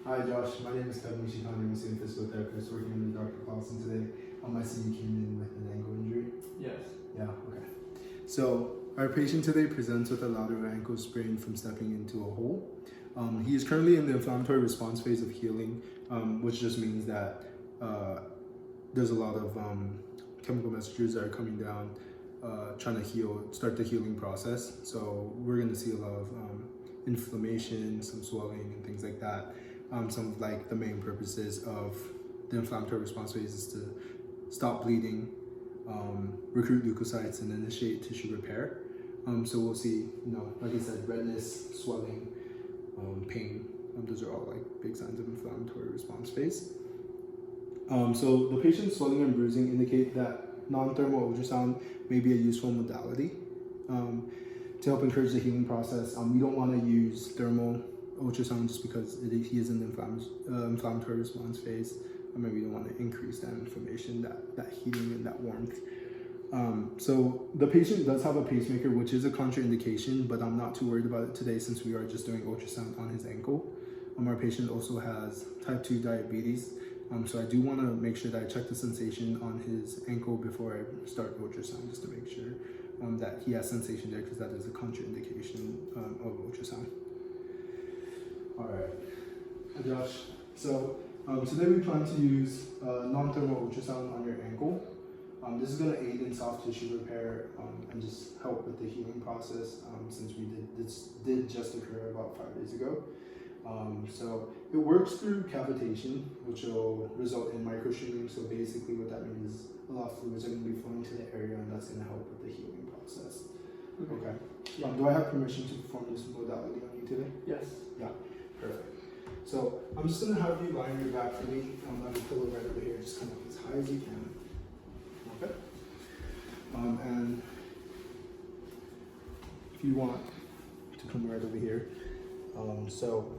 Hi Josh, my name is Kevin Ishitani. I'm a student physical therapist working in the doctor class, and today I see you came in with an ankle injury. Yes. Yeah, okay. So our patient today presents with a lateral ankle sprain from stepping into a hole. He is currently in the inflammatory response phase of healing, which just means that there's a lot of chemical messages that are coming down, trying to start the healing process. So we're going to see a lot of inflammation, some swelling, and things like that. Some of like the main purposes of the inflammatory response phase is to stop bleeding, recruit leukocytes, and initiate tissue repair. So we'll see, like I said, redness, swelling, pain. Those are all like big signs of inflammatory response phase. So the patient's swelling and bruising indicate that non-thermal ultrasound may be a useful modality to help encourage the healing process. We don't want to use thermal ultrasound just because he is in the inflammatory response phase. We don't want to increase that inflammation, that heating, and that warmth. So the patient does have a pacemaker, which is a contraindication, but I'm not too worried about it today since we are just doing ultrasound on his ankle. Our patient also has type 2 diabetes, so I do want to make sure that I check the sensation on his ankle before I start ultrasound, just to make sure that he has sensation there, because that is a contraindication of ultrasound. All right, hi Josh. So today we plan to use non-thermal ultrasound on your ankle. This is going to aid in soft tissue repair and just help with the healing process, since this did just occur about 5 days ago. So it works through cavitation, which will result in microstreaming. So basically what that means is a lot of fluids are going to be flowing to the area, and that's going to help with the healing process. Okay. Do I have permission to perform this modality on you today? Yes. Yeah, perfect. So I'm just going to have you lie on your back for me. I'm going to pillow right over here. Just come up as high as you can. Okay. And if you want to come right over here. So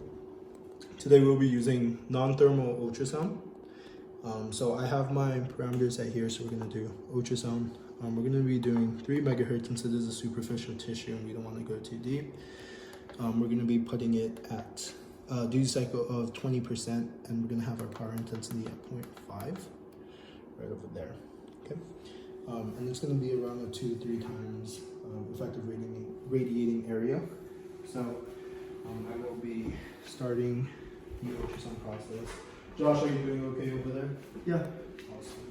today we'll be using non-thermal ultrasound. So I have my parameters at here, so we're going to do ultrasound. We're going to be doing 3 megahertz since it is a superficial tissue and we don't want to go too deep. We're going to be putting it at duty cycle of 20%, and we're going to have our power intensity at 0.5 right over there. Okay, and it's going to be around a 2-3 times effective radiating area. So I will be starting the ultrasound process. Josh, are you doing okay over there? Yeah. Awesome.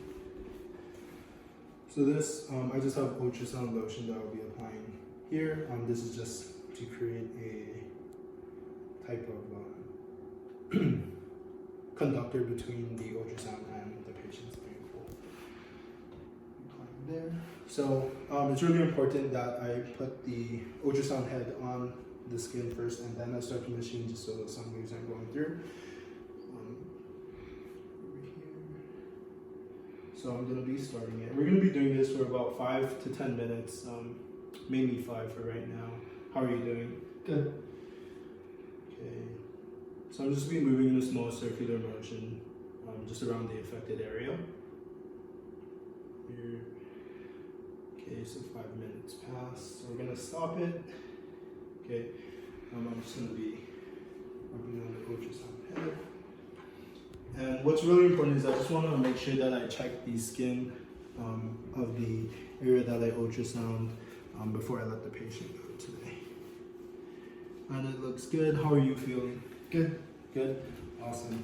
So this, I just have ultrasound lotion that I'll be applying here. This is just to create a type of conductor between the ultrasound and the patient's ankle. There. So it's really important that I put the ultrasound head on the skin first, and then I start the machine just so that some waves aren't going through. Over here. So I'm going to be starting it. We're going to be doing this for about 5 to 10 minutes, mainly 5 for right now. How are you doing? Good. Okay. So I'm just going to be moving in a small circular motion just around the affected area. Here. Okay, so 5 minutes passed. So we're going to stop it. Okay, I'm just going to be working on the ultrasound head. And what's really important is I just want to make sure that I check the skin of the area that I ultrasound before I let the patient go today. And it looks good. How are you feeling? Good. Good? Awesome.